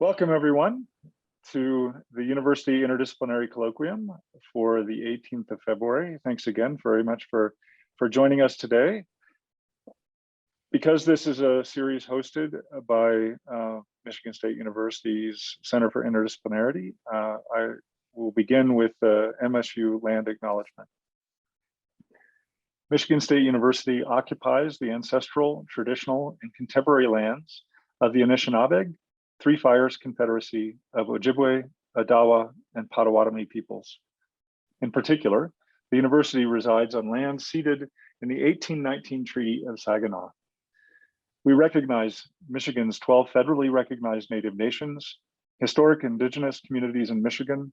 Welcome everyone to the University Interdisciplinary Colloquium for the 18th of February. Thanks again very much for joining us today. Because this is a series hosted by Michigan State University's Center for Interdisciplinarity, I will begin with the Msu Land Acknowledgement. Michigan State University occupies the ancestral, traditional, and contemporary lands of the Anishinaabe, Three Fires Confederacy of Ojibwe, Odawa, and Potawatomi peoples. In particular, the university resides on land ceded in the 1819 Treaty of Saginaw. We recognize Michigan's 12 federally recognized Native nations, historic Indigenous communities in Michigan,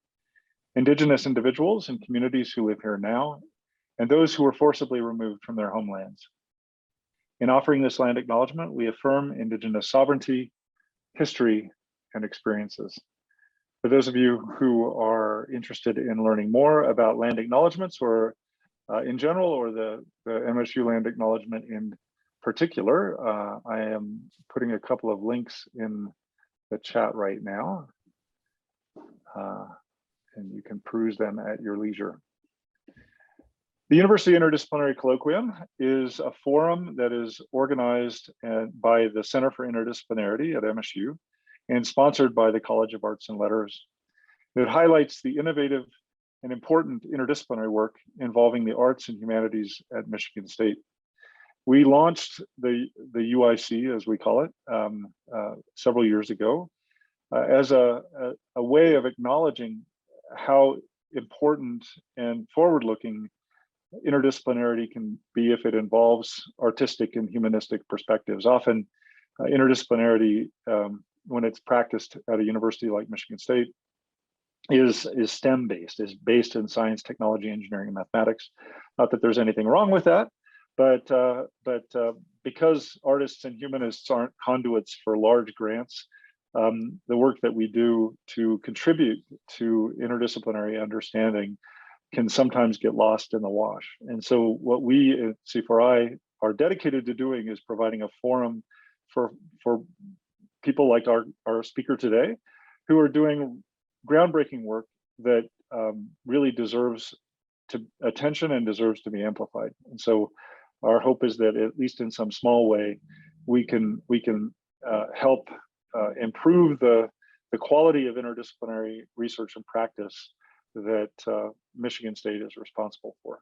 Indigenous individuals and communities who live here now, and those who were forcibly removed from their homelands. In offering this land acknowledgement, we affirm Indigenous sovereignty, history, and experiences. For those of you who are interested in learning more about land acknowledgements or in general, or the MSU Land Acknowledgement in particular, I am putting a couple of links in the chat right now, and you can peruse them at your leisure. The University Interdisciplinary Colloquium is a forum that is organized by the Center for Interdisciplinarity at MSU and sponsored by the College of Arts and Letters. It highlights the innovative and important interdisciplinary work involving the arts and humanities at Michigan State. We launched the UIC, as we call it, several years ago as a way of acknowledging how important and forward-looking interdisciplinarity can be if it involves artistic and humanistic perspectives. Often interdisciplinarity, when it's practiced at a university like Michigan State, is STEM-based, is based in science, technology, engineering, and mathematics. Not that there's anything wrong with that, but because artists and humanists aren't conduits for large grants, the work that we do to contribute to interdisciplinary understanding can sometimes get lost in the wash. And so what we at C4I are dedicated to doing is providing a forum for people like our speaker today, who are doing groundbreaking work that really deserves attention and deserves to be amplified. And so our hope is that at least in some small way, we can help improve the quality of interdisciplinary research and practice that Michigan State is responsible for.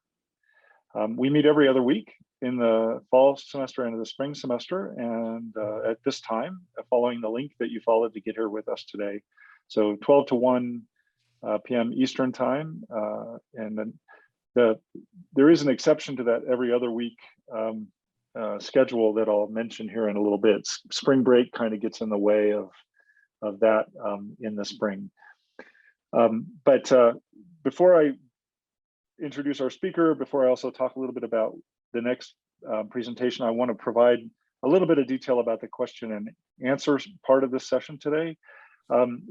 We meet every other week in the fall semester and the spring semester, and at this time, following the link that you followed to get here with us today. So 12 to 1 p.m. Eastern time, and then there is an exception to that every other week schedule that I'll mention here in a little bit. Spring break kind of gets in the way of that in the spring. But before I introduce our speaker, before I also talk a little bit about the next presentation, I want to provide a little bit of detail about the question and answer part of this session today.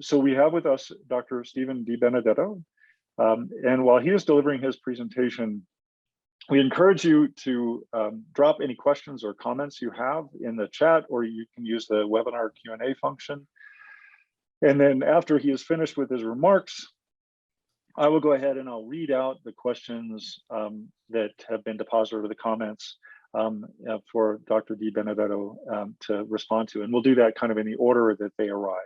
So we have with us Dr. Stephen D Benedetto, and while he is delivering his presentation, we encourage you to drop any questions or comments you have in the chat, or you can use the webinar Q&A function. And then after he is finished with his remarks, I will go ahead and I'll read out the questions that have been deposited, or the comments for Dr. D Benedetto to respond to. And we'll do that kind of in the order that they arrive.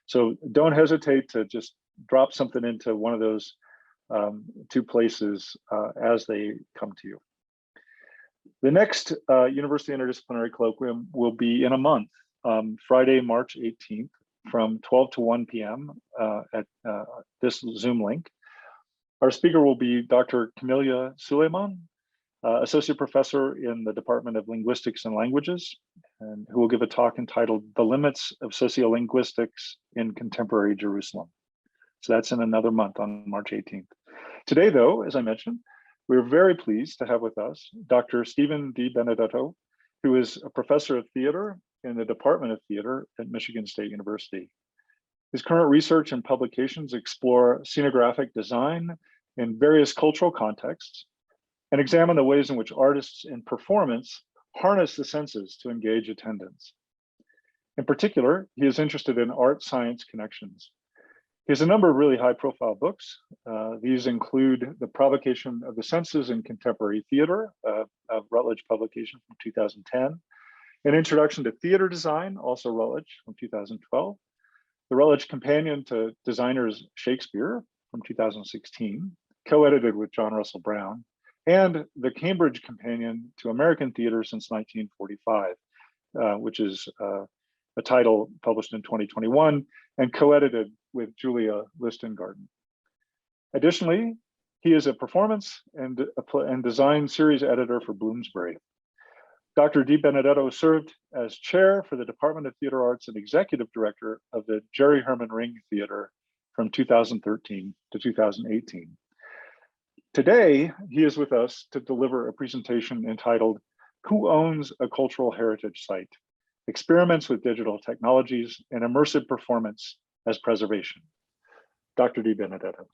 So don't hesitate to just drop something into one of those two places as they come to you. The next University Interdisciplinary Colloquium will be in a month, Friday, March 18th, from 12 to 1 p.m. At this Zoom link. Our speaker will be Dr. Camilla Suleiman, Associate Professor in the Department of Linguistics and Languages, and who will give a talk entitled The Limits of Sociolinguistics in Contemporary Jerusalem. So that's in another month on March 18th. Today, though, as I mentioned, we're very pleased to have with us Dr. Stephen D Benedetto, who is a professor of theater in the Department of Theater at Michigan State University. His current research and publications explore scenographic design in various cultural contexts and examine the ways in which artists in performance harness the senses to engage attendance. In particular, he is interested in art-science connections. He has a number of really high-profile books. These include The Provocation of the Senses in Contemporary Theater, a Routledge publication from 2010, An Introduction to Theater Design, also Routledge from 2012, the Routledge Companion to Designers Shakespeare from 2016, co-edited with John Russell Brown, and the Cambridge Companion to American Theater since 1945, which is a title published in 2021 and co-edited with Julia Listengarden. Additionally, he is a performance and design series editor for Bloomsbury. Dr. D Benedetto served as chair for the Department of Theater Arts and executive director of the Jerry Herman Ring Theater from 2013 to 2018. Today, he is with us to deliver a presentation entitled, Who Owns a Cultural Heritage Site? Experiments with Digital Technologies and Immersive Performance as Preservation. Dr. D Benedetto.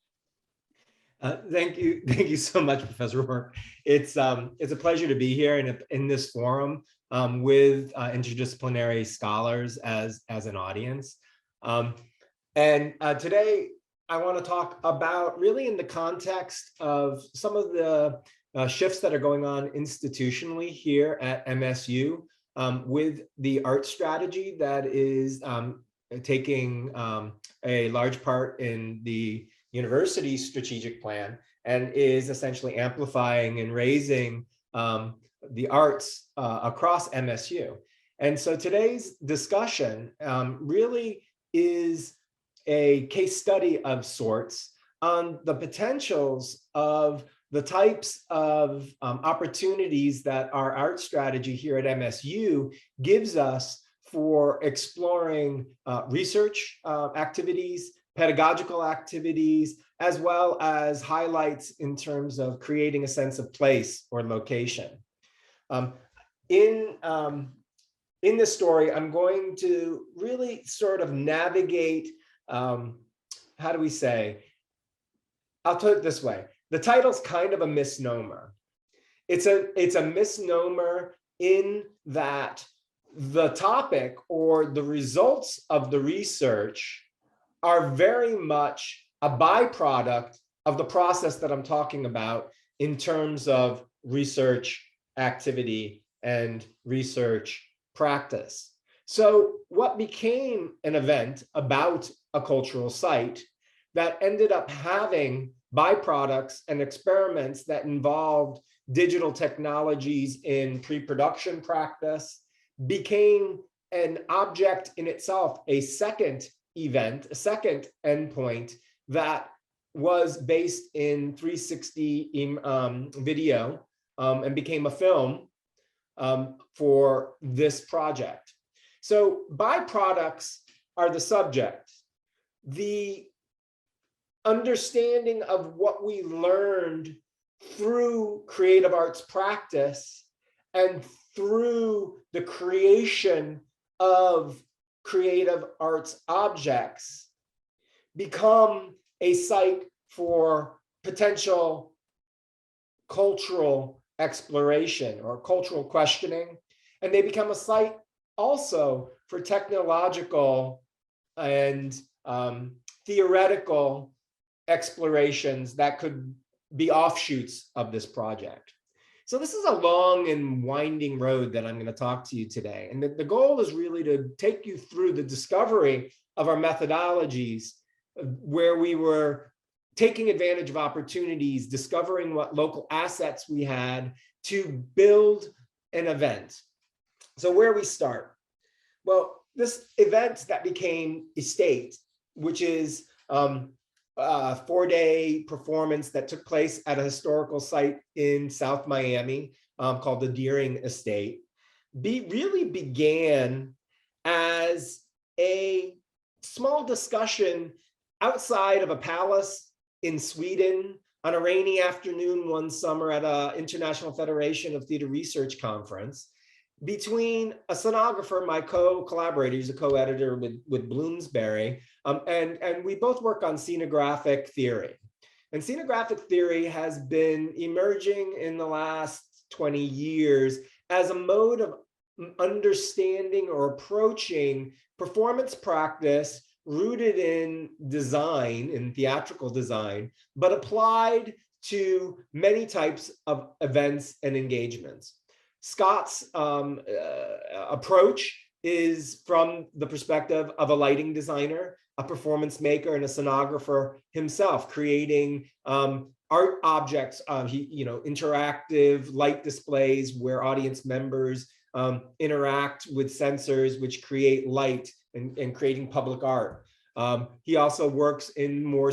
Thank you so much, Professor Rourke. It's a pleasure to be here in this forum with interdisciplinary scholars as an audience. Today I want to talk about really in the context of some of the shifts that are going on institutionally here at MSU with the art strategy that is taking a large part in the university's strategic plan and is essentially amplifying and raising the arts across MSU. And so today's discussion really is a case study of sorts on the potentials of the types of opportunities that our art strategy here at MSU gives us for exploring research activities, pedagogical activities, as well as highlights in terms of creating a sense of place or location. In this story, I'm going to really sort of navigate, how do we say, I'll put it this way. The title's kind of a misnomer. It's a misnomer in that the topic or the results of the research are very much a byproduct of the process that I'm talking about in terms of research activity and research practice. So what became an event about a cultural site that ended up having byproducts and experiments that involved digital technologies in pre-production practice became an object in itself, a second event, a second endpoint that was based in 360 video and became a film for this project. So byproducts are the subject. The understanding of what we learned through creative arts practice and through the creation of creative arts objects become a site for potential cultural exploration or cultural questioning. And they become a site also for technological and theoretical explorations that could be offshoots of this project. So this is a long and winding road that I'm going to talk to you today. And the goal is really to take you through the discovery of our methodologies where we were taking advantage of opportunities, discovering what local assets we had to build an event. So where we start? Well, this event that became Estate, which is a 4-day performance that took place at a historical site in South Miami called the Deering Estate, really began as a small discussion outside of a palace in Sweden on a rainy afternoon one summer at an International Federation of Theater Research conference between a scenographer, my co-collaborator, he's a co-editor with Bloomsbury, and we both work on Xenographic Theory. And Xenographic Theory has been emerging in the last 20 years as a mode of understanding or approaching performance practice rooted in design, in theatrical design, but applied to many types of events and engagements. Scott's approach is from the perspective of a lighting designer, a performance maker, and a scenographer himself, creating art objects, interactive light displays where audience members interact with sensors which create light and creating public art. He also works in more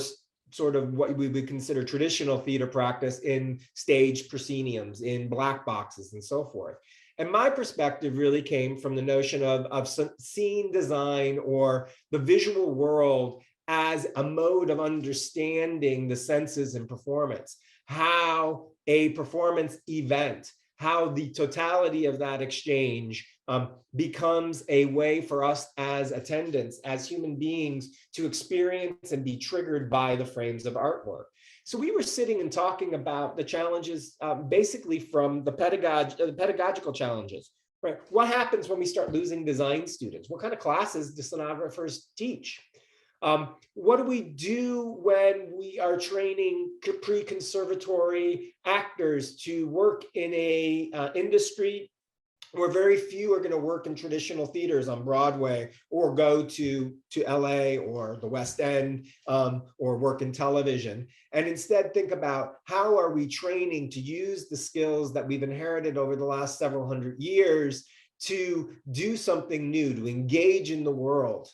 sort of what we would consider traditional theater practice in staged prosceniums, in black boxes, and so forth. And my perspective really came from the notion of scene design or the visual world as a mode of understanding the senses in performance, how a performance event, how the totality of that exchange becomes a way for us as attendants, as human beings, to experience and be triggered by the frames of artwork. So we were sitting and talking about the challenges, basically from the pedagogical challenges, right? What happens when we start losing design students? What kind of classes do scenographers teach? What do we do when we are training pre-conservatory actors to work in a industry where very few are going to work in traditional theaters on Broadway or go to LA or the West End or work in television, and instead think about how are we training to use the skills that we've inherited over the last several hundred years to do something new, to engage in the world.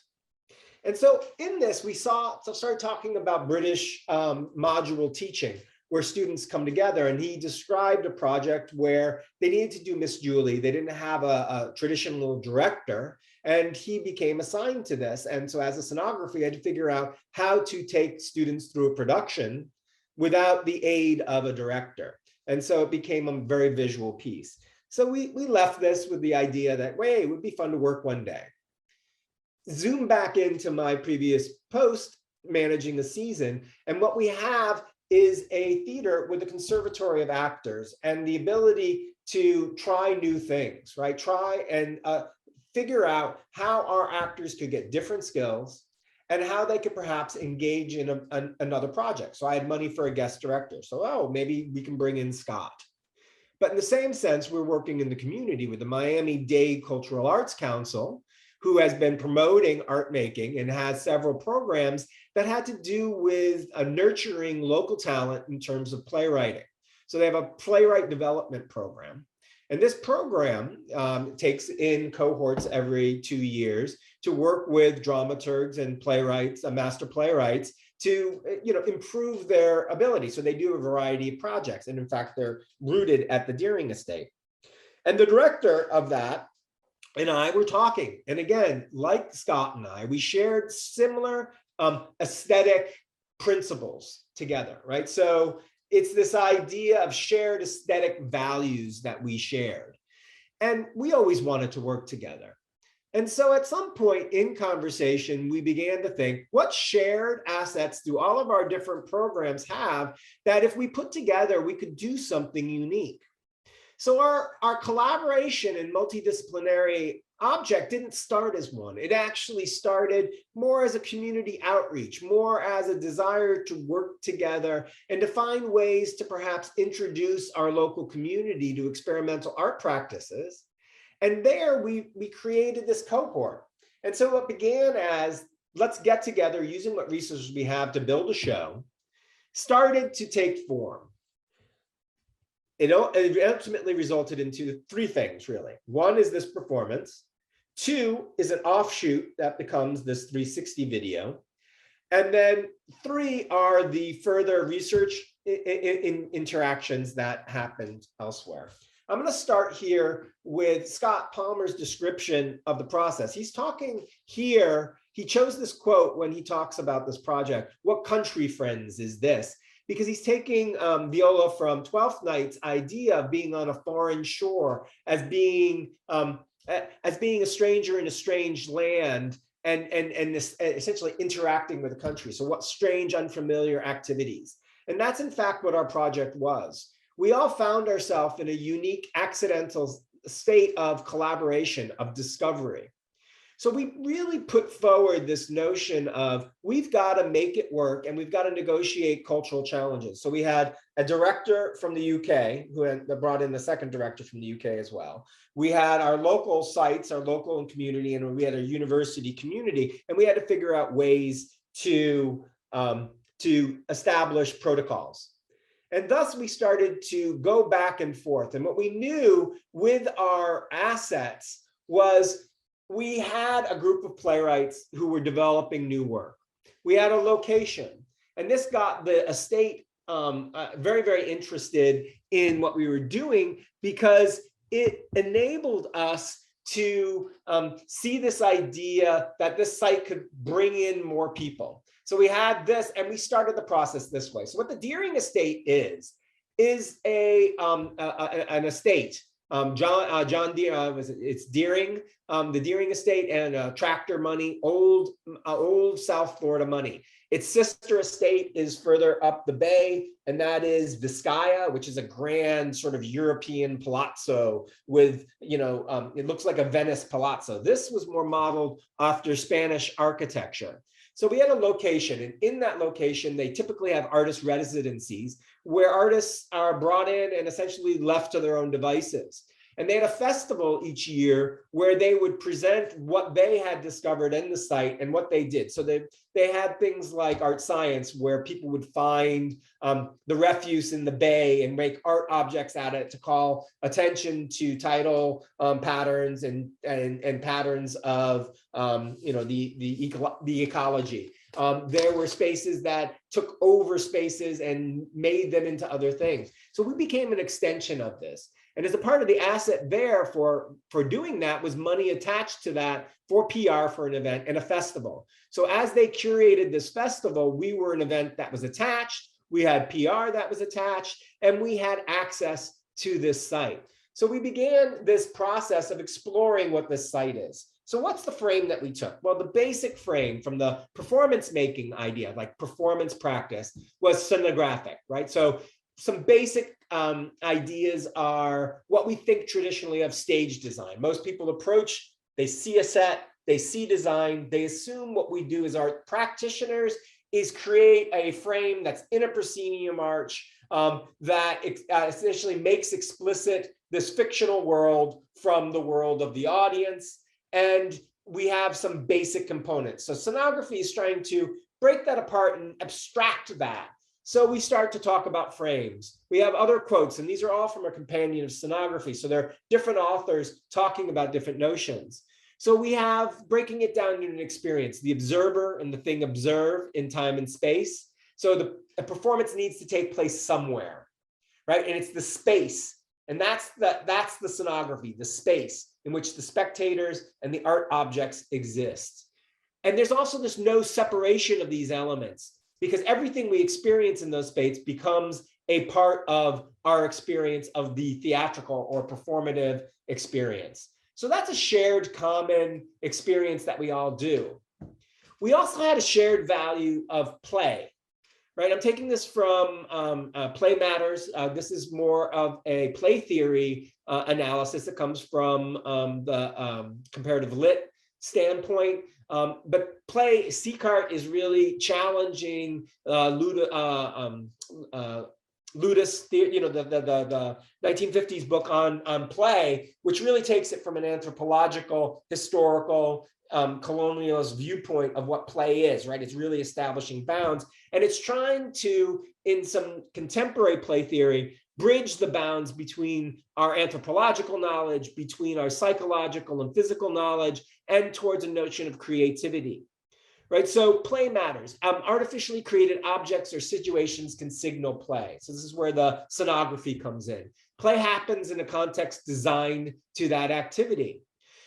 And so in this, we started talking about British module teaching, where students come together, and he described a project where they needed to do Miss Julie. They didn't have a traditional director, and he became assigned to this. And so as a scenographer, he had to figure out how to take students through a production without the aid of a director. And so it became a very visual piece. So we left this with the idea that, wait, it would be fun to work one day. Zoom back into my previous post, managing a season, and what we have is a theater with a conservatory of actors and the ability to try new things, right? Try and figure out how our actors could get different skills and how they could perhaps engage in another project. So I had money for a guest director. So, maybe we can bring in Scott. But in the same sense, we're working in the community with the Miami-Dade Cultural Arts Council, who has been promoting art making and has several programs that had to do with nurturing local talent in terms of playwriting. So they have a playwright development program. And this program takes in cohorts every 2 years to work with dramaturgs and playwrights, master playwrights, to improve their ability. So they do a variety of projects. And in fact, they're rooted at the Deering Estate. And the director of that and I were talking. And again, like Scott and I, we shared similar aesthetic principles together, right? So it's this idea of shared aesthetic values that we shared. And we always wanted to work together. And so at some point in conversation, we began to think, what shared assets do all of our different programs have that if we put together, we could do something unique? So our collaboration and multidisciplinary object didn't start as one. It actually started more as a community outreach, more as a desire to work together and to find ways to perhaps introduce our local community to experimental art practices. And there we created this cohort. And so what began as, let's get together using what resources we have to build a show, started to take form. It ultimately resulted into three things, really. One is this performance. Two is an offshoot that becomes this 360 video. And then three are the further research interactions that happened elsewhere. I'm going to start here with Scott Palmer's description of the process. He's talking here, he chose this quote when he talks about this project. What country, friends, is this? Because he's taking Viola from Twelfth Night's idea of being on a foreign shore as being a stranger in a strange land and essentially interacting with a country. So what strange, unfamiliar activities? And that's in fact what our project was. We all found ourselves in a unique accidental state of collaboration, of discovery. So we really put forward this notion of we've got to make it work and we've got to negotiate cultural challenges. So we had a director from the UK who had brought in the second director from the UK as well. We had our local sites, our local and community, and we had a university community, and we had to figure out ways to establish protocols. And thus we started to go back and forth. And what we knew with our assets was we had a group of playwrights who were developing new work. We had a location, and this got the estate very, very interested in what we were doing because it enabled us to see this idea that this site could bring in more people. So we had this, and we started the process this way. So what the Deering estate is an estate. John Deere, it's Deering, the Deering estate, and tractor money, old South Florida money. Its sister estate is further up the bay, and that is Vizcaya, which is a grand sort of European palazzo with, it looks like a Venice palazzo. This was more modeled after Spanish architecture. So we had a location, and in that location, they typically have artist residencies where artists are brought in and essentially left to their own devices. And they had a festival each year where they would present what they had discovered in the site and what they did. So they had things like art science, where people would find the refuse in the bay and make art objects out of it to call attention to tidal patterns and patterns of the ecology. There were spaces that took over spaces and made them into other things. So we became an extension of this. And as a part of the asset there for doing that was money attached to that for PR for an event and a festival. So as they curated this festival, we were an event that was attached, we had PR that was attached, and we had access to this site. So we began this process of exploring what this site is. So what's the frame that we took? Well, the basic frame from the performance making idea, like performance practice, was scenographic, right? So some basic ideas are what we think traditionally of stage design. Most people approach, they see a set, they see design, they assume what we do as art practitioners is create a frame that's in a proscenium arch that essentially makes explicit this fictional world from the world of the audience. And we have some basic components. So scenography is trying to break that apart and abstract that. So we start to talk about frames. We have other quotes, and these are all from a companion of scenography. So there are different authors talking about different notions. So we have breaking it down into an experience, the observer and the thing observed in time and space. So the performance needs to take place somewhere, right? And it's the space. And that's the scenography, the space in which the spectators and the art objects exist. And there's also this no separation of these elements, because everything we experience in those spaces becomes a part of our experience of the theatrical or performative experience. So that's a shared common experience that we all do. We also had a shared value of play, right? I'm taking this from Play Matters. This is more of a play theory analysis that comes from the comparative lit standpoint. But play, Sicart is really challenging Ludus, the 1950s book on play, which really takes it from an anthropological, historical, colonialist viewpoint of what play is, right? It's really establishing bounds. And it's trying to, in some contemporary play theory, bridge the bounds between our anthropological knowledge, between our psychological and physical knowledge, and towards a notion of creativity, right? So play matters. Artificially created objects or situations can signal play. So this is where the scenography comes in. Play happens in a context designed to that activity.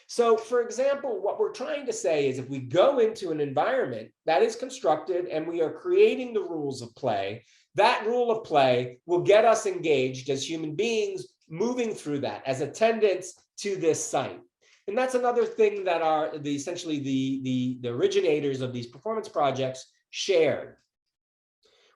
So for example, what we're trying to say is if we go into an environment that is constructed and we are creating the rules of play, that rule of play will get us engaged as human beings moving through that as attendants to this site. And that's another thing that are essentially the originators of these performance projects shared.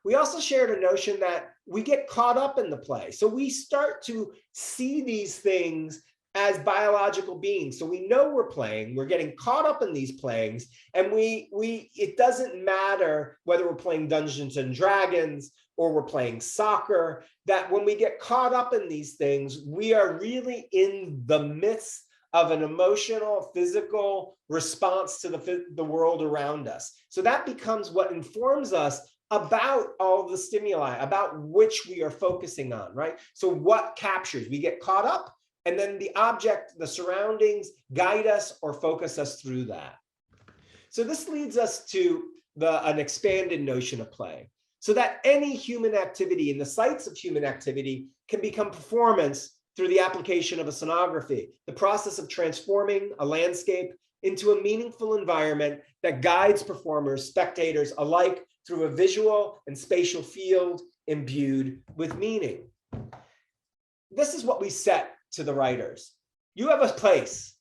We also shared a notion that we get caught up in the play. So we start to see these things as biological beings. So we know we're playing, we're getting caught up in these playings, and it doesn't matter whether we're playing Dungeons and Dragons or we're playing soccer, that when we get caught up in these things, we are really in the midst of an emotional, physical response to the world around us. So that becomes what informs us about all the stimuli, about which we are focusing on, right? So what captures? We get caught up, and then the object, the surroundings guide us or focus us through that. So this leads us to an expanded notion of play, so that any human activity and the sites of human activity can become performance through the application of a scenography, the process of transforming a landscape into a meaningful environment that guides performers, spectators alike through a visual and spatial field imbued with meaning. This is what we set to the writers. You have a place,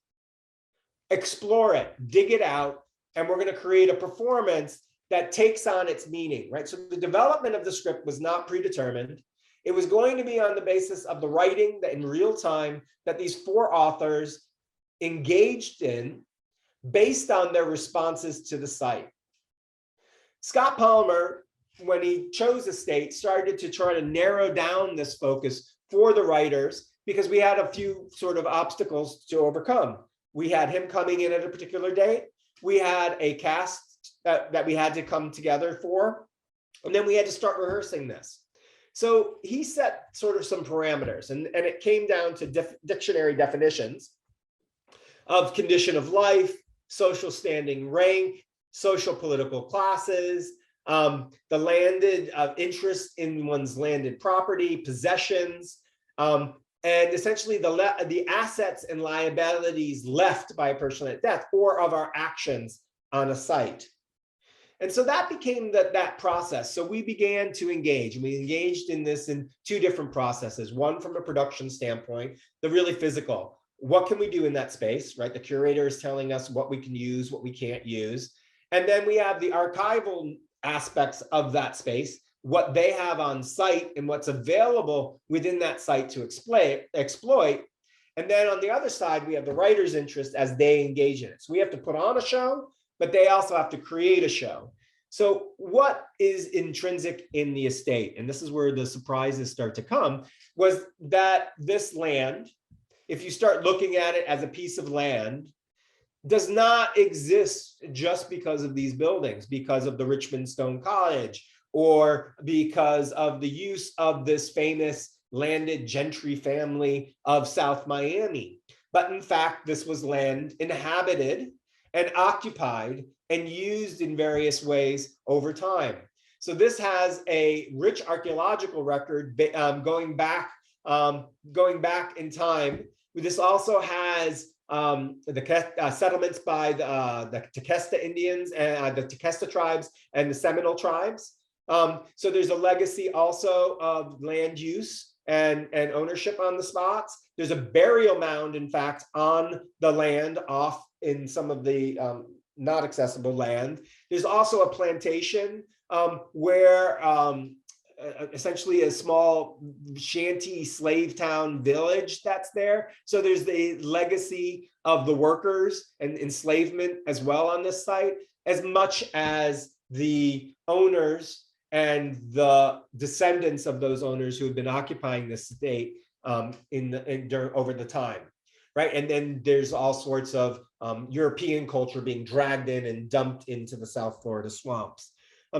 explore it, dig it out, and we're going to create a performance that takes on its meaning, right? So the development of the script was not predetermined. It was going to be on the basis of the writing that in real time that these four authors engaged in based on their responses to the site. Scott Palmer, when he chose a state, started to try to narrow down this focus for the writers because we had a few sort of obstacles to overcome. We had him coming in at a particular date. We had a cast that we had to come together for, and then we had to start rehearsing this. So he set sort of some parameters, and it came down to dictionary definitions of condition of life, social standing rank, social political classes, the landed interest in one's landed property, possessions, and essentially the assets and liabilities left by a person at death or of our actions on a site. And so that became that process. So we began to engage, and we engaged in this in two different processes. One from a production standpoint, the really physical. What can we do in that space, right? The curator is telling us what we can use, what we can't use. And then we have the archival aspects of that space, what they have on site and what's available within that site to exploit. And then on the other side, we have the writer's interest as they engage in it. So we have to put on a show, but they also have to create a show. So what is intrinsic in the estate, and this is where the surprises start to come, was that this land, if you start looking at it as a piece of land, does not exist just because of these buildings, because of the Richmond Stone Cottage, or because of the use of this famous landed gentry family of South Miami. But in fact, this was land inhabited and occupied and used in various ways over time. So this has a rich archaeological record going back in time. This also has the settlements by the Tequesta Indians and the Tequesta tribes and the Seminole tribes. So there's a legacy also of land use and ownership on the spots. There's a burial mound, in fact, on the land off in some of the not accessible land. There's also a plantation where essentially a small shanty slave town village that's there. So there's the legacy of the workers and enslavement as well on this site, as much as the owners and the descendants of those owners who have been occupying this state over the time, right? And then there's all sorts of European culture being dragged in and dumped into the South Florida swamps.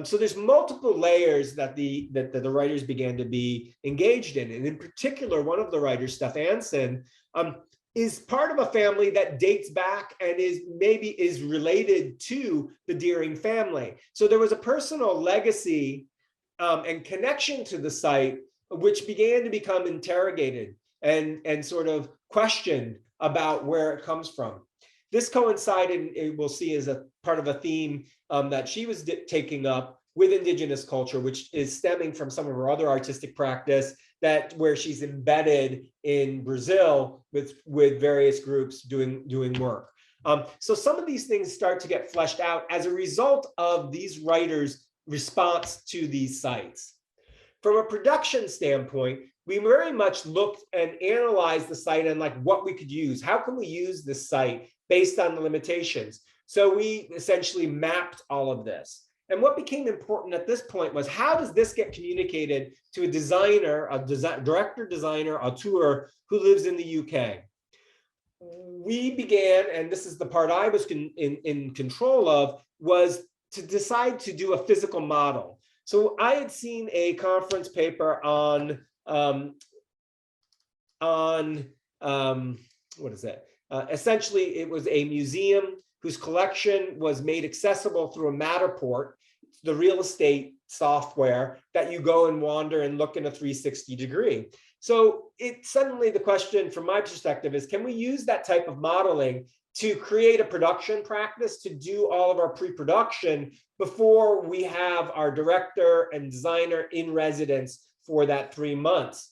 So there's multiple layers that the writers began to be engaged in. And in particular, one of the writers, Steph Anson, is part of a family that dates back and is related to the Deering family. So there was a personal legacy and connection to the site, which began to become interrogated and sort of questioned about where it comes from. This coincided, we'll see, as a part of a theme that she was taking up with Indigenous culture, which is stemming from some of her other artistic practice where she's embedded in Brazil with various groups doing work. So some of these things start to get fleshed out as a result of these writers' response to these sites. From a production standpoint, we very much looked and analyzed the site and like what we could use. How can we use this site based on the limitations? So we essentially mapped all of this. And what became important at this point was, how does this get communicated to a designer, director, designer, auteur who lives in the UK? We began, and this is the part I was in control of, was to decide to do a physical model. So I had seen a conference paper on what is it? Essentially, it was a museum whose collection was made accessible through a Matterport, the real estate software that you go and wander and look in a 360 degree. So suddenly the question from my perspective is, can we use that type of modeling to create a production practice to do all of our pre-production before we have our director and designer in residence for that 3 months?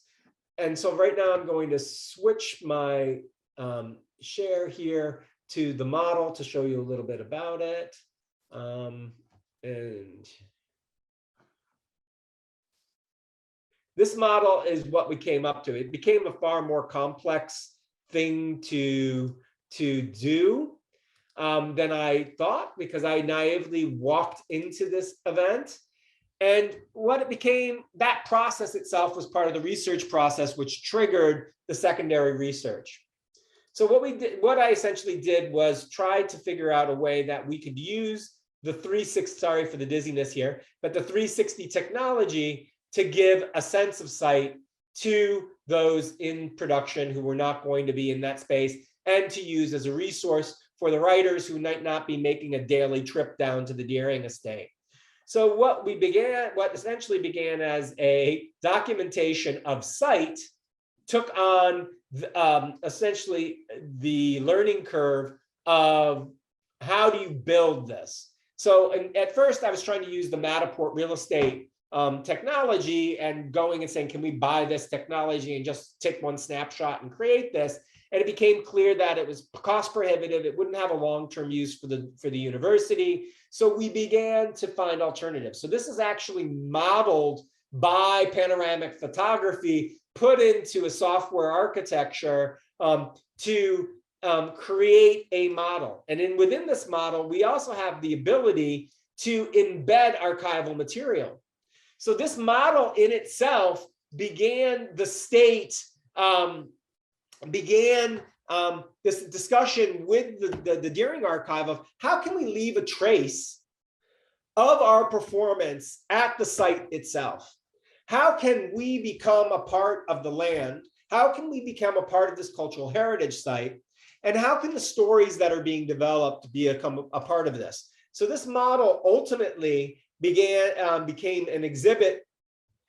And so right now I'm going to switch my share here to the model to show you a little bit about it. And this model is what we came up to. It became a far more complex thing to do than I thought, because I naively walked into this event. And what it became, that process itself was part of the research process, which triggered the secondary research. So what I essentially did was try to figure out a way that we could use the 360, sorry for the dizziness here, but the 360 technology to give a sense of sight to those in production who were not going to be in that space, and to use as a resource for the writers who might not be making a daily trip down to the Deering estate. So what essentially began as a documentation of sight took on essentially the learning curve of how do you build this. So at first I was trying to use the Matterport real estate technology and going and saying, can we buy this technology and just take one snapshot and create this? And it became clear that it was cost prohibitive. It wouldn't have a long-term use for the university. So we began to find alternatives. So this is actually modeled by panoramic photography, put into a software architecture to create a model. And within this model, we also have the ability to embed archival material. So this model in itself began the state, this discussion with the Deering archive of how can we leave a trace of our performance at the site itself? How can we become a part of the land? How can we become a part of this cultural heritage site? And how can the stories that are being developed become a part of this? So this model ultimately became an exhibit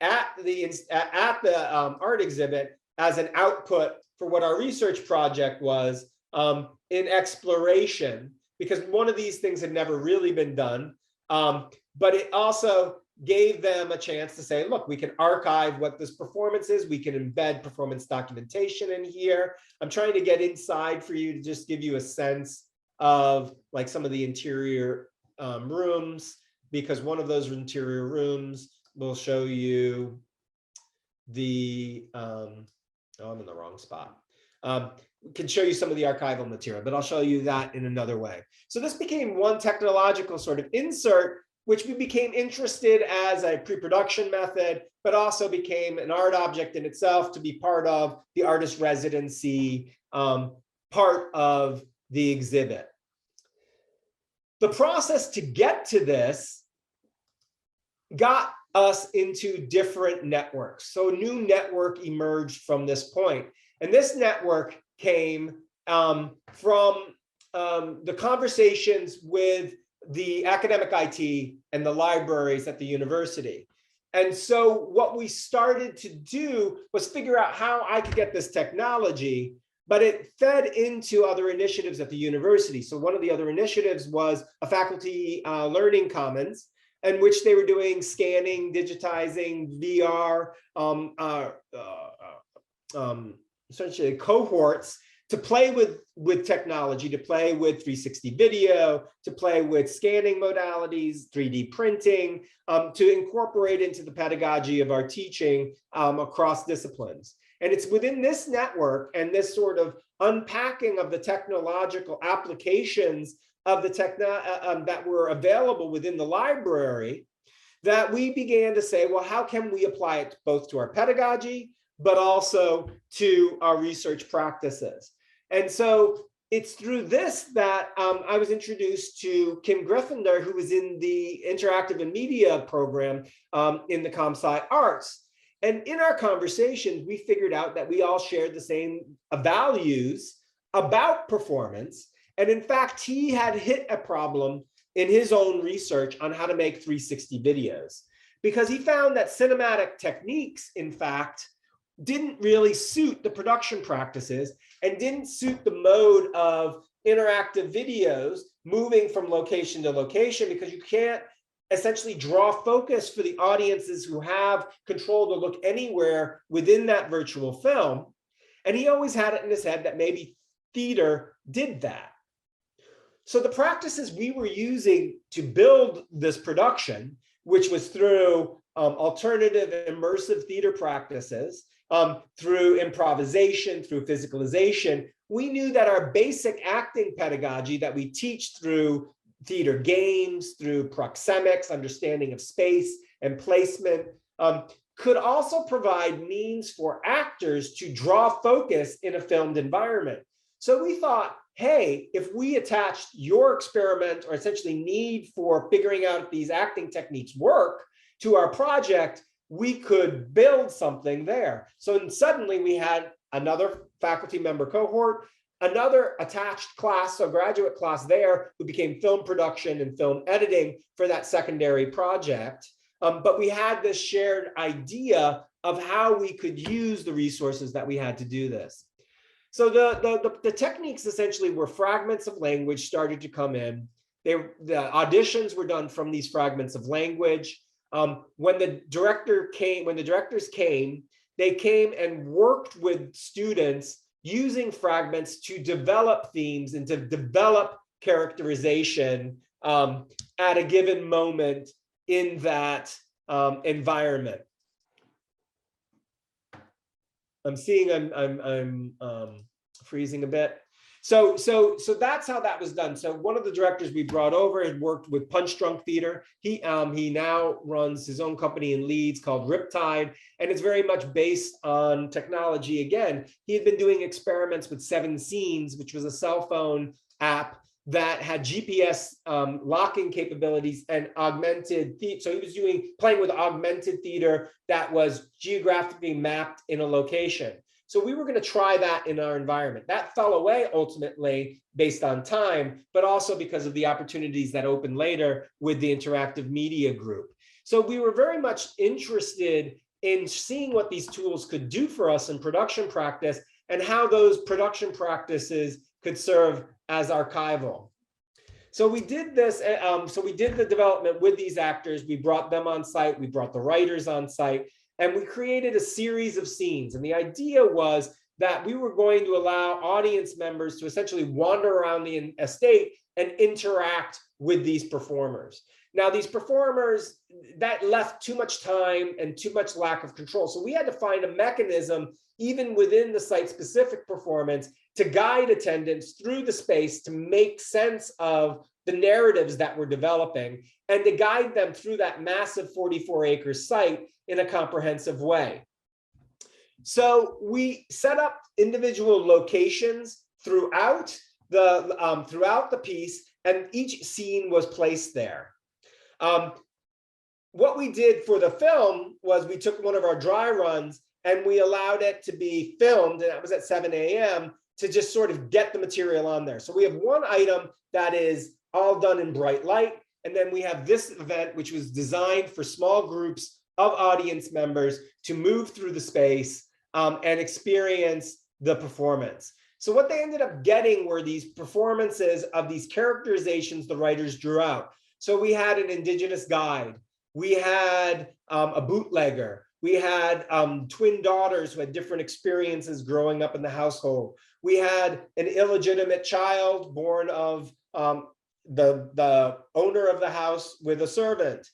at the art exhibit as an output for what our research project was in exploration, because one of these things had never really been done. But it also gave them a chance to say, look, we can archive what this performance is. We can embed performance documentation in here. I'm trying to get inside for you to just give you a sense of like some of the interior rooms, because one of those interior rooms will show you the, I'm in the wrong spot. Can show you some of the archival material, but I'll show you that in another way. So this became one technological sort of insert, which we became interested as a pre-production method, but also became an art object in itself to be part of the artist residency, part of the exhibit. The process to get to this got us into different networks. So a new network emerged from this point. And this network came from the conversations with the academic IT and the libraries at the university. And so what we started to do was figure out how I could get this technology, but it fed into other initiatives at the university. So one of the other initiatives was a faculty learning commons, in which they were doing scanning, digitizing, VR, essentially cohorts to play with technology, to play with 360 video, to play with scanning modalities, 3D printing, to incorporate into the pedagogy of our teaching across disciplines. And it's within this network and this sort of unpacking of the technological applications of the that were available within the library that we began to say, well, how can we apply it both to our pedagogy, but also to our research practices? And so it's through this that I was introduced to Kim Griffender, who was in the Interactive and Media program in the ComSci Arts. And in our conversations, we figured out that we all shared the same values about performance. And in fact, he had hit a problem in his own research on how to make 360 videos, because he found that cinematic techniques, in fact, didn't really suit the production practices and didn't suit the mode of interactive videos moving from location to location, because you can't essentially draw focus for the audiences who have control to look anywhere within that virtual film. And he always had it in his head that maybe theater did that. So the practices we were using to build this production, which was through alternative immersive theater practices, through improvisation, through physicalization, we knew that our basic acting pedagogy that we teach through theater games, through proxemics, understanding of space and placement, could also provide means for actors to draw focus in a filmed environment. So we thought, hey, if we attached your experiment or essentially need for figuring out if these acting techniques work to our project, we could build something there. So suddenly we had another faculty member cohort, another attached class, so graduate class there, who became film production and film editing for that secondary project. But we had this shared idea of how we could use the resources that we had to do this. So the techniques essentially were fragments of language started to come in. The auditions were done from these fragments of language. When the directors came, they came and worked with students using fragments to develop themes and to develop characterization at a given moment in that environment. I'm seeing I'm freezing a bit. So that's how that was done. So one of the directors we brought over had worked with Punch Drunk Theater. He now runs his own company in Leeds called Riptide, and it's very much based on technology. Again, he had been doing experiments with 7 Scenes, which was a cell phone app that had GPS locking capabilities and augmented theater. So he was playing with augmented theater that was geographically mapped in a location. So we were going to try that in our environment. That fell away ultimately based on time, but also because of the opportunities that opened later with the interactive media group. So we were very much interested in seeing what these tools could do for us in production practice and how those production practices could serve as archival. So we did this. So we did the development with these actors. We brought them on site. We brought the writers on site. And we created a series of scenes. And the idea was that we were going to allow audience members to essentially wander around the estate and interact with these performers. Now, these performers, that left too much time and too much lack of control. So we had to find a mechanism, even within the site-specific performance, to guide attendants through the space to make sense of the narratives that we're developing and to guide them through that massive 44-acre site in a comprehensive way. So we set up individual locations throughout the piece, and each scene was placed there. What we did for the film was we took one of our dry runs and we allowed it to be filmed, and that was at 7 a.m. to just sort of get the material on there. So we have one item that is all done in bright light, and then we have this event, which was designed for small groups of audience members to move through the space and experience the performance. So what they ended up getting were these performances of these characterizations the writers drew out. So we had an indigenous guide, we had a bootlegger, we had twin daughters who had different experiences growing up in the household. We had an illegitimate child born of the owner of the house with a servant.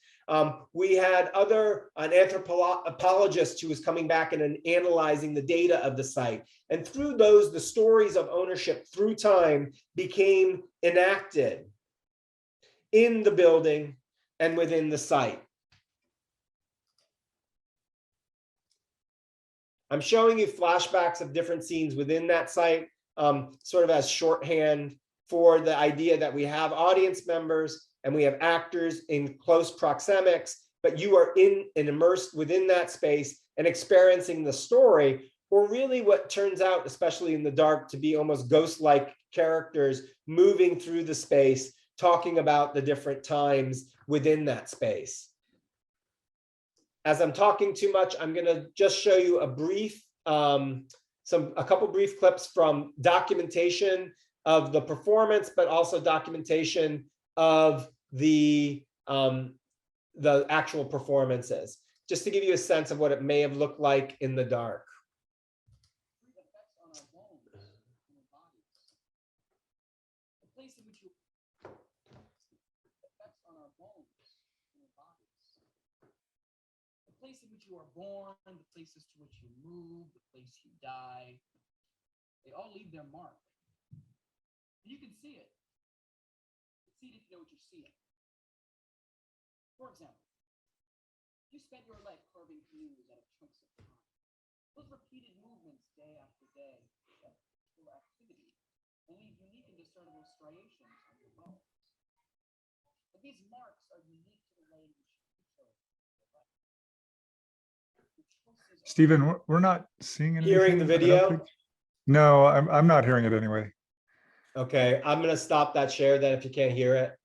We had an anthropologist who was coming back and analyzing the data of the site. And through those, the stories of ownership through time became enacted in the building and within the site. I'm showing you flashbacks of different scenes within that site, sort of as shorthand for the idea that we have audience members and we have actors in close proxemics, but you are in and immersed within that space and experiencing the story, or really what turns out, especially in the dark, to be almost ghost-like characters moving through the space, talking about the different times within that space. As I'm talking too much, I'm going to just show you a brief, a couple brief clips from documentation of the performance, but also documentation of the actual performances, just to give you a sense of what it may have looked like in the dark. The place in which you are born, the places to which you move, the place you die, they all leave their mark. And you can see it. See it if you know what you're seeing. For example, you spent your life carving canoes out of chunks of time. Those repeated movements day after day, that activity, and leave unique and discernible striations on your bones. But these marks are unique to the way in which you chose your life. Stephen, we're not seeing anything. Hearing the video? No, I'm not hearing it anyway. Okay, I'm going to stop that share then if you can't hear it.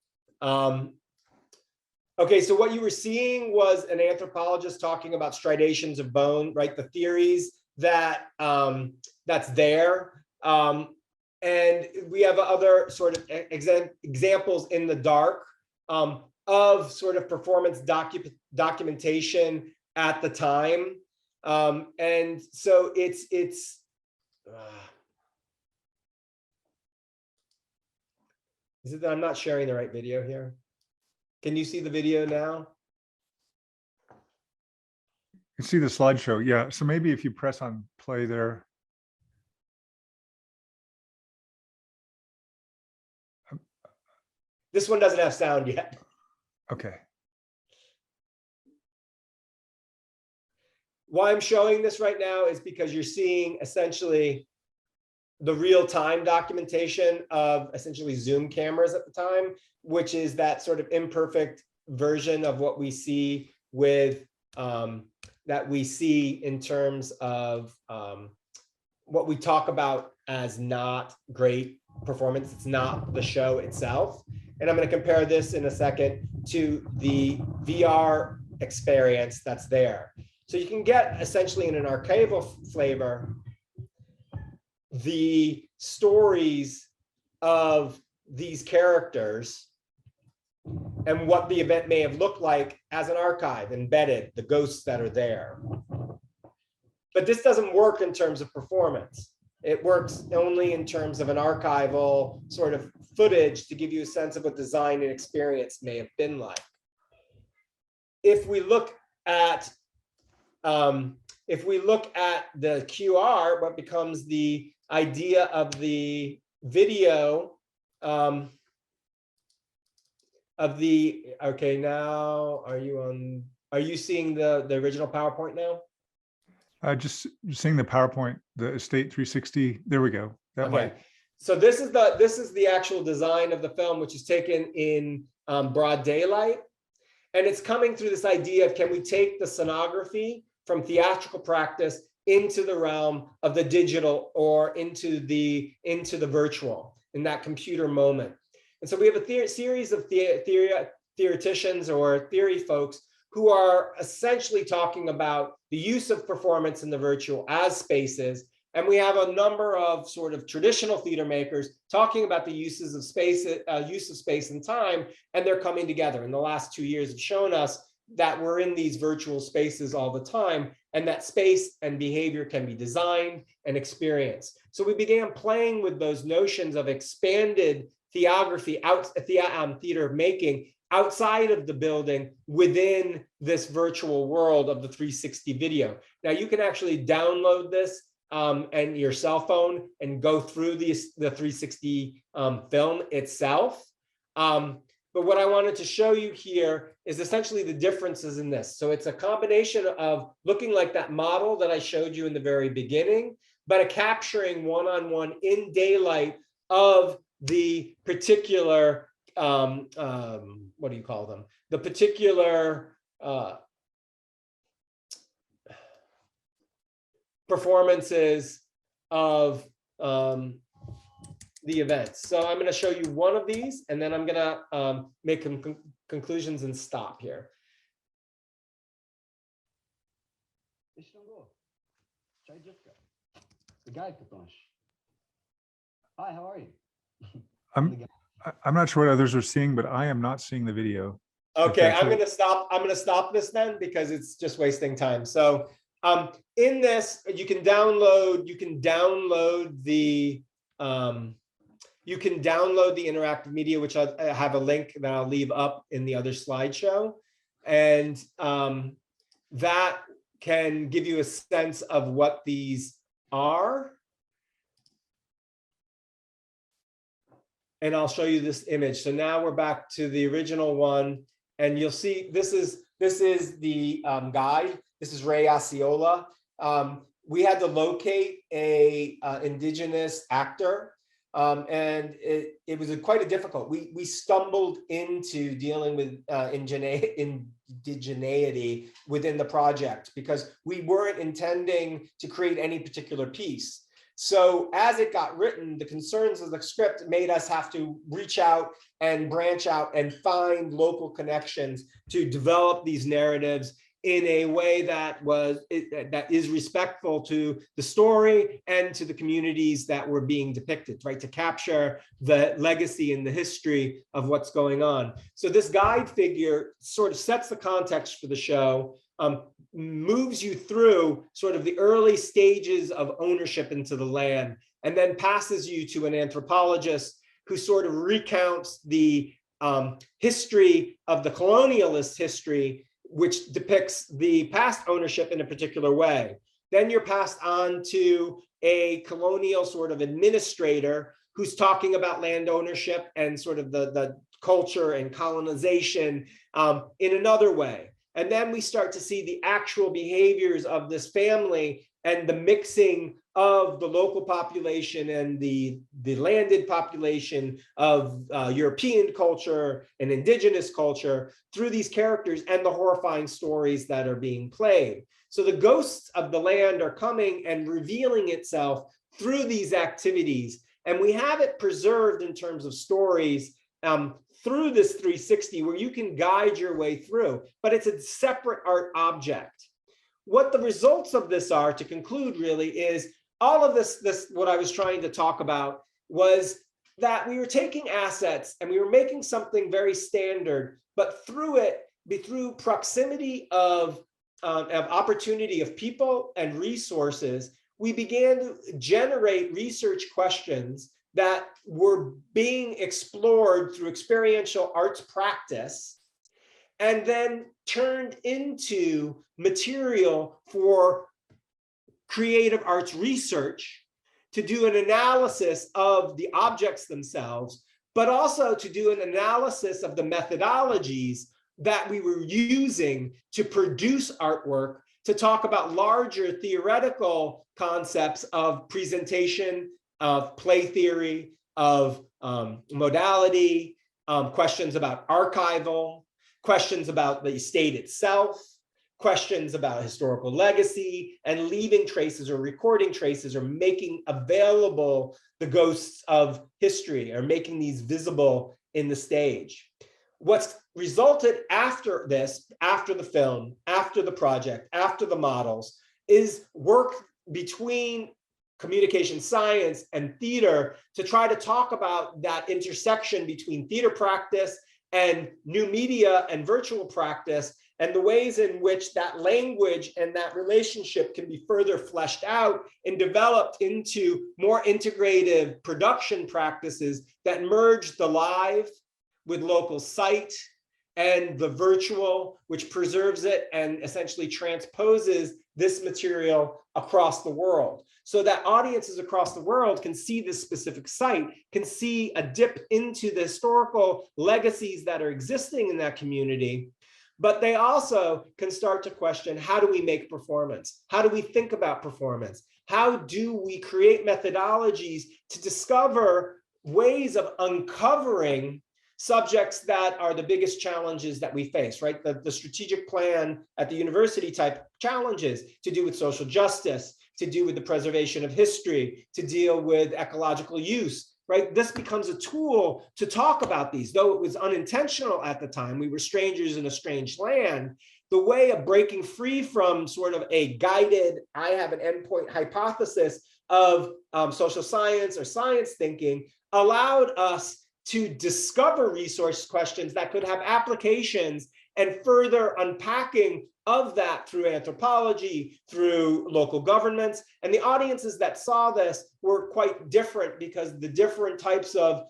Okay, so what you were seeing was an anthropologist talking about striations of bone, right? The theories that that's there. And we have other sort of examples in the dark of sort of performance documentation at the time. And so it's is it that I'm not sharing the right video here? Can you see the video now? You can see the slideshow. Yeah. So maybe if you press on play there. This one doesn't have sound yet. Okay. Why I'm showing this right now is because you're seeing essentially the real-time documentation of essentially Zoom cameras at the time, which is that sort of imperfect version of what we see with that we see in terms of what we talk about as not great performance. It's not the show itself. And I'm going to compare this in a second to the VR experience that's there. So you can get essentially in an archival flavor the stories of these characters and what the event may have looked like as an archive embedded, the ghosts that are there. But this doesn't work in terms of performance. It works only in terms of an archival sort of footage to give you a sense of what design and experience may have been like. If we look at the QR, what becomes the idea of the video okay, now are you seeing the original PowerPoint now? Just seeing the PowerPoint, the Estate 360. There we go. That Okay. might. So this is the actual design of the film, which is taken in broad daylight. And it's coming through this idea of, can we take the scenography from theatrical practice into the realm of the digital or into the virtual in that computer moment. And so we have a series of theoreticians or theory folks who are essentially talking about the use of performance in the virtual as spaces. And we have a number of sort of traditional theater makers talking about the use of space and time, and they're coming together. In the last 2 years have shown us that we're in these virtual spaces all the time, and that space and behavior can be designed and experienced. So we began playing with those notions of expanded theography, theater making outside of the building within this virtual world of the 360 video. Now you can actually download this and your cell phone and go through the 360 film itself. But what I wanted to show you here is essentially the differences in this. So it's a combination of looking like that model that I showed you in the very beginning, but a capturing one-on-one in daylight of the particular, what do you call them? The particular performances of the events. So I'm going to show you one of these, and then I'm going to make conclusions and stop here. Hi, how are you? I'm not sure what others are seeing, but I am not seeing the video. Okay, I'm going to stop. I'm going to stop this then because it's just wasting time. So in this, you can download the interactive media, which I have a link that I'll leave up in the other slideshow. And that can give you a sense of what these are. And I'll show you this image. So now we're back to the original one, and you'll see this is the guide. This is Ray Osceola. We had to locate a indigenous actor, and it was quite a difficult. We stumbled into dealing with indigeneity within the project because we weren't intending to create any particular piece. So as it got written, the concerns of the script made us have to reach out and branch out and find local connections to develop these narratives in a way that is respectful to the story and to the communities that were being depicted, right? To capture the legacy and the history of what's going on. So this guide figure sort of sets the context for the show, moves you through sort of the early stages of ownership into the land, and then passes you to an anthropologist who sort of recounts the history of the colonialist history, which depicts the past ownership in a particular way. Then you're passed on to a colonial sort of administrator who's talking about land ownership and sort of the culture and colonization in another way. And then we start to see the actual behaviors of this family and the mixing of the local population and the landed population of European culture and indigenous culture through these characters and the horrifying stories that are being played. So the ghosts of the land are coming and revealing itself through these activities. And we have it preserved in terms of stories through this 360 where you can guide your way through, but it's a separate art object. What the results of this are, to conclude really, is all of this what I was trying to talk about was that we were taking assets and we were making something very standard, but through proximity of opportunity of people and resources, we began to generate research questions that were being explored through experiential arts practice and then turned into material for creative arts research to do an analysis of the objects themselves, but also to do an analysis of the methodologies that we were using to produce artwork, to talk about larger theoretical concepts of presentation, of play theory, of modality, questions about archival, questions about the state itself, questions about historical legacy, and leaving traces or recording traces or making available the ghosts of history or making these visible in the stage. What's resulted after this, after the film, after the project, after the models, is work between communication science and theater to try to talk about that intersection between theater practice and new media and virtual practice, and the ways in which that language and that relationship can be further fleshed out and developed into more integrative production practices that merge the live with local sight and the virtual, which preserves it and essentially transposes this material across the world, so that audiences across the world can see this specific site, can see a dip into the historical legacies that are existing in that community. But they also can start to question, how do we make performance? How do we think about performance? How do we create methodologies to discover ways of uncovering subjects that are the biggest challenges that we face, right? The strategic plan at the university type challenges to do with social justice, to do with the preservation of history, to deal with ecological use, right? This becomes a tool to talk about these, though it was unintentional at the time. We were strangers in a strange land. The way of breaking free from sort of a guided, I have an endpoint hypothesis of social science or science thinking allowed us to discover resource questions that could have applications and further unpacking of that through anthropology, through local governments. And the audiences that saw this were quite different because the different types of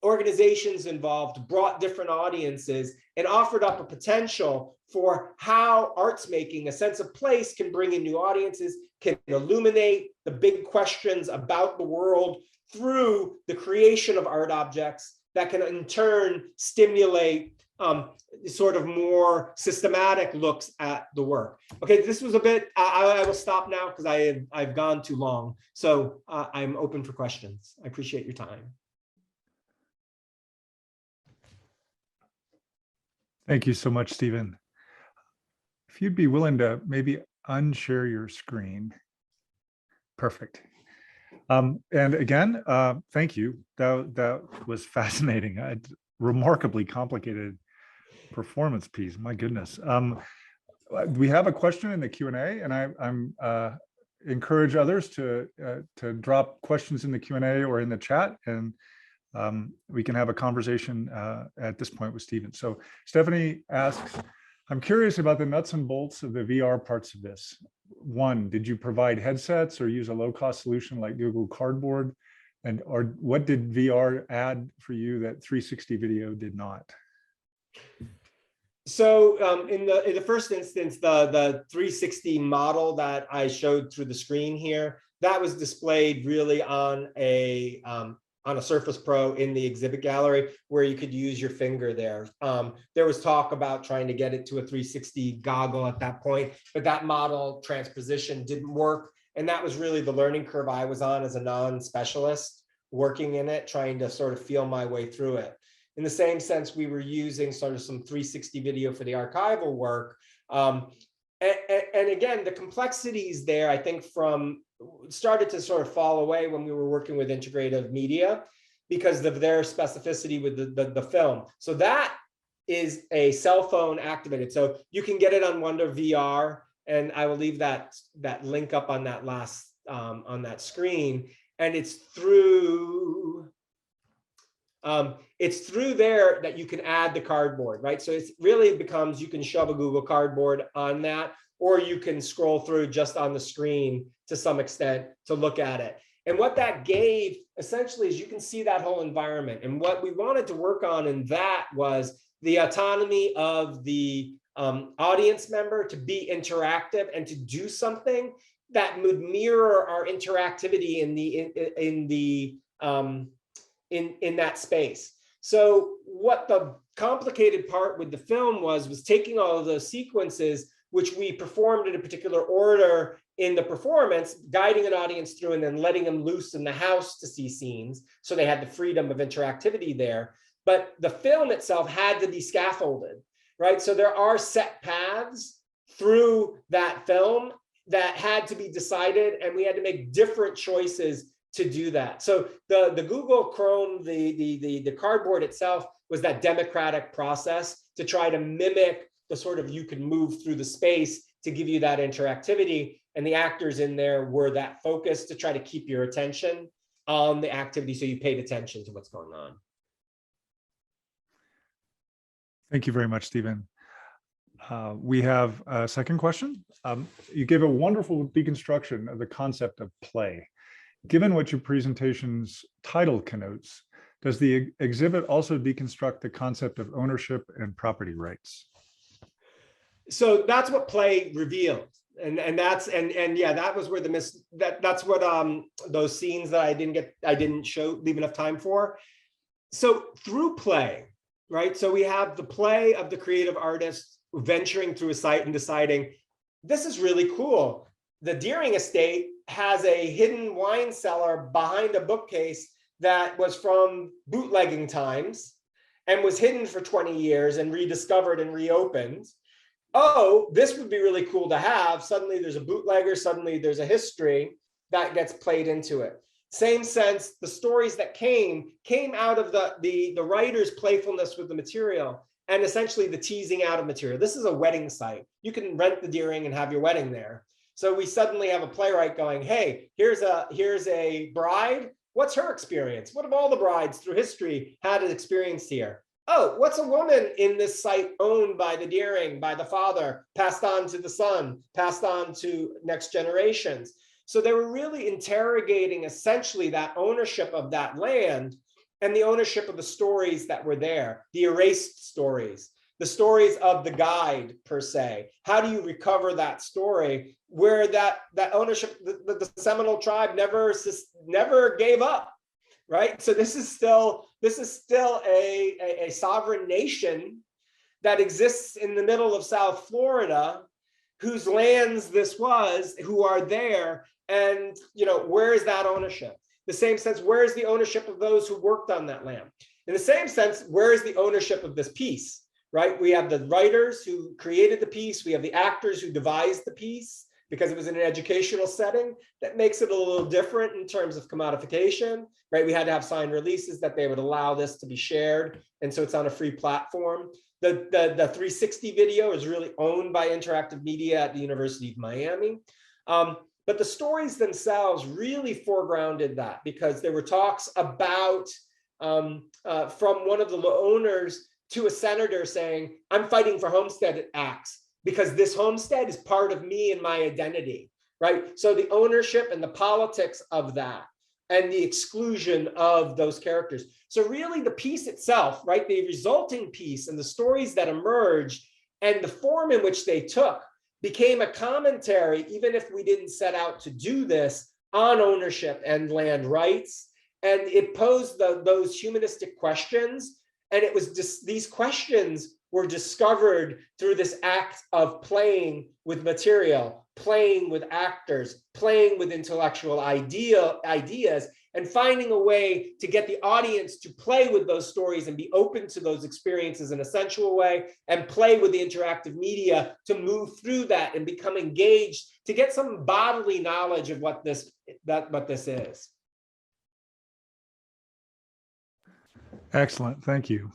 organizations involved brought different audiences and offered up a potential for how arts making, a sense of place, can bring in new audiences, can illuminate the big questions about the world through the creation of art objects that can in turn stimulate sort of more systematic looks at the work. Okay, this was a bit, I will stop now because I've gone too long. So I'm open for questions. I appreciate your time. Thank you so much, Stephen. If you'd be willing to maybe unshare your screen. Perfect. And again, thank you. That was fascinating. Remarkably complicated performance piece. My goodness. We have a question in the Q&A, and I'm encourage others to drop questions in the Q&A or in the chat, and we can have a conversation at this point with Stephen. So Stephanie asks, I'm curious about the nuts and bolts of the VR parts of this. One, did you provide headsets or use a low-cost solution like Google Cardboard? Or what did VR add for you that 360 video did not? So in the first instance, the 360 model that I showed through the screen here, that was displayed really on a Surface Pro in the exhibit gallery where you could use your finger there. There was talk about trying to get it to a 360 goggle at that point, but that model transposition didn't work. And that was really the learning curve I was on as a non-specialist working in it, trying to sort of feel my way through it. In the same sense, we were using sort of some 360 video for the archival work. And again, the complexities there, I think started to sort of fall away when we were working with integrative media because of their specificity with the film. So that is a cell phone activated. So you can get it on Wonder VR, and I will leave that link up on that last on that screen. And it's through there that you can add the cardboard, right? So it really becomes, you can shove a Google Cardboard on that, or you can scroll through just on the screen to some extent to look at it. And what that gave essentially is you can see that whole environment. And what we wanted to work on in that was the autonomy of the audience member to be interactive and to do something that would mirror our interactivity in that space. So what the complicated part with the film was taking all of those sequences, which we performed in a particular order in the performance, guiding an audience through and then letting them loose in the house to see scenes. So they had the freedom of interactivity there. But the film itself had to be scaffolded, right? So there are set paths through that film that had to be decided, and we had to make different choices to do that. So the Google Chrome, the cardboard itself was that democratic process to try to mimic the sort of, you can move through the space to give you that interactivity. And the actors in there were that focus to try to keep your attention on the activity so you paid attention to what's going on. Thank you very much, Stephen. We have a second question. You gave a wonderful deconstruction of the concept of play. Given what your presentation's title connotes, does the exhibit also deconstruct the concept of ownership and property rights? So that's what play revealed. And yeah, that was where that's what those scenes that I didn't leave enough time for. So through play, right? So we have the play of the creative artist venturing through a site and deciding, this is really cool. The Deering estate has a hidden wine cellar behind a bookcase that was from bootlegging times and was hidden for 20 years and rediscovered and reopened. Oh, this would be really cool to have. Suddenly there's a bootlegger, suddenly there's a history that gets played into it. Same sense, the stories that came out of the writer's playfulness with the material and essentially the teasing out of material. This is a wedding site. You can rent the Deering and have your wedding there. So we suddenly have a playwright going, hey, here's a bride. What's her experience? What have all the brides through history had an experience here? Oh, what's a woman in this site owned by the Deering, by the father, passed on to the son, passed on to next generations? So they were really interrogating essentially that ownership of that land and the ownership of the stories that were there, the erased stories, the stories of the guide per se. How do you recover that story where that ownership, the Seminole tribe never gave up, right? So this is still a sovereign nation that exists in the middle of South Florida, whose lands this was, who are there, and where is that ownership? The same sense, where is the ownership of those who worked on that land? In the same sense, where is the ownership of this piece, right? We have the writers who created the piece, we have the actors who devised the piece, because it was in an educational setting. That makes it a little different in terms of commodification, right? We had to have signed releases that they would allow this to be shared. And so it's on a free platform. The 360 video is really owned by Interactive Media at the University of Miami. But the stories themselves really foregrounded that, because there were talks about from one of the owners to a senator saying, I'm fighting for homestead acts because this homestead is part of me and my identity, right? So the ownership and the politics of that and the exclusion of those characters. So really the piece itself, right? The resulting piece and the stories that emerged and the form in which they took became a commentary, even if we didn't set out to do this, on ownership and land rights. And it posed those humanistic questions. And it was just, these questions were discovered through this act of playing with material, playing with actors, playing with intellectual ideas, and finding a way to get the audience to play with those stories and be open to those experiences in a sensual way, and play with the interactive media to move through that and become engaged, to get some bodily knowledge of what this is. Excellent, thank you.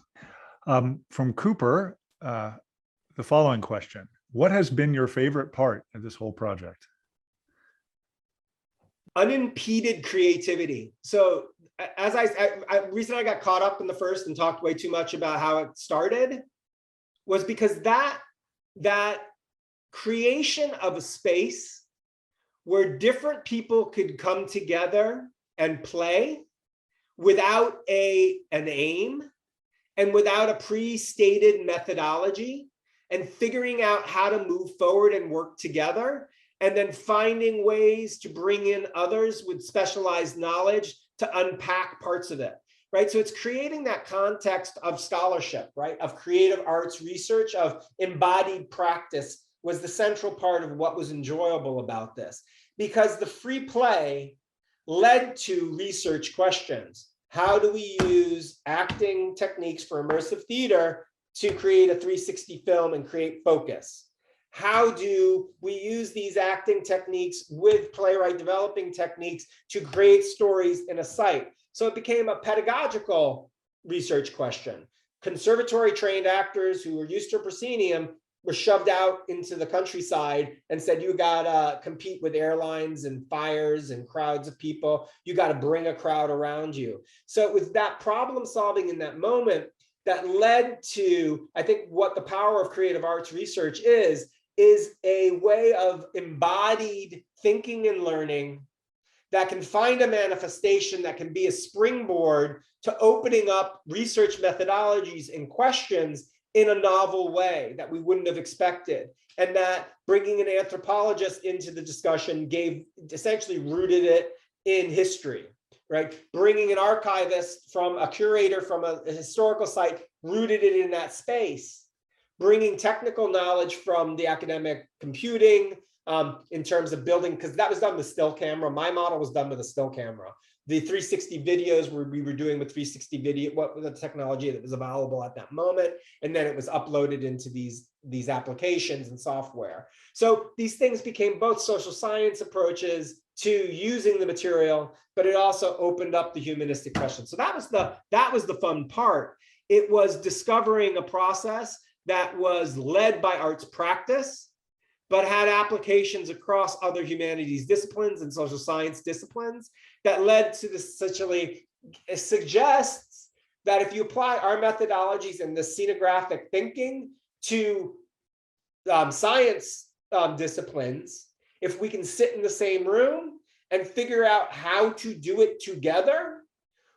From Cooper, the following question: what has been your favorite part of this whole project? Unimpeded creativity. So as reason I got caught up in the first and talked way too much about how it started was because that creation of a space where different people could come together and play without an aim and without a pre-stated methodology, and figuring out how to move forward and work together, and then finding ways to bring in others with specialized knowledge to unpack parts of it, right? So it's creating that context of scholarship, right? Of creative arts research, of embodied practice was the central part of what was enjoyable about this, because the free play led to research questions. How do we use acting techniques for immersive theater to create a 360 film and create focus? How do we use these acting techniques with playwright developing techniques to create stories in a site? So it became a pedagogical research question. Conservatory trained actors who were used to proscenium were shoved out into the countryside and said, you gotta compete with airlines and fires and crowds of people. You gotta bring a crowd around you. So it was that problem solving in that moment that led to, I think, what the power of creative arts research is a way of embodied thinking and learning that can find a manifestation that can be a springboard to opening up research methodologies and questions in a novel way that we wouldn't have expected. And that bringing an anthropologist into the discussion essentially rooted it in history, right? Bringing an archivist from a curator from a historical site rooted it in that space. Bringing technical knowledge from the academic computing in terms of building, because that was done with still camera. My model was done with a still camera. The 360 videos we were doing with 360 video, what was the technology that was available at that moment, and then it was uploaded into these applications and software. So these things became both social science approaches to using the material, but it also opened up the humanistic question. So that was the fun part. It was discovering a process that was led by arts practice, but had applications across other humanities disciplines and social science disciplines that led to this. Essentially, it suggests that if you apply our methodologies and the xenographic thinking to science disciplines, if we can sit in the same room and figure out how to do it together,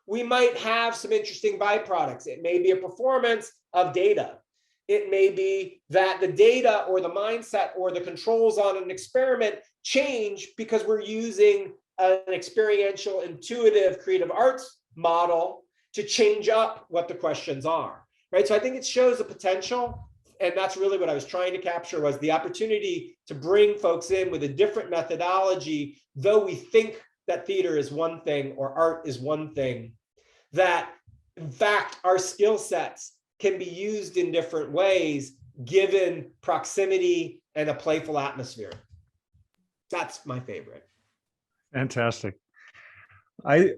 we might have some interesting byproducts. It may be a performance of data. It may be that the data or the mindset or the controls on an experiment change because we're using an experiential, intuitive, creative arts model to change up what the questions are, right? So I think it shows the potential, and that's really what I was trying to capture, was the opportunity to bring folks in with a different methodology, though we think that theater is one thing or art is one thing, that in fact our skill sets can be used in different ways given proximity and a playful atmosphere. That's my favorite. Fantastic.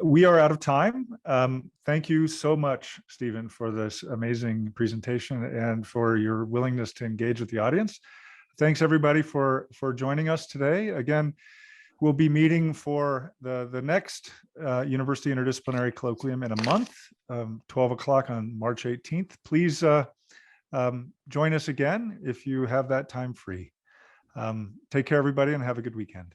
We are out of time. Thank you so much, Stephen, for this amazing presentation and for your willingness to engage with the audience. Thanks everybody for joining us today. Again, we'll be meeting for the next University Interdisciplinary Colloquium in a month, 12 o'clock on March 18th. Please join us again if you have that time free. Take care, everybody, and have a good weekend.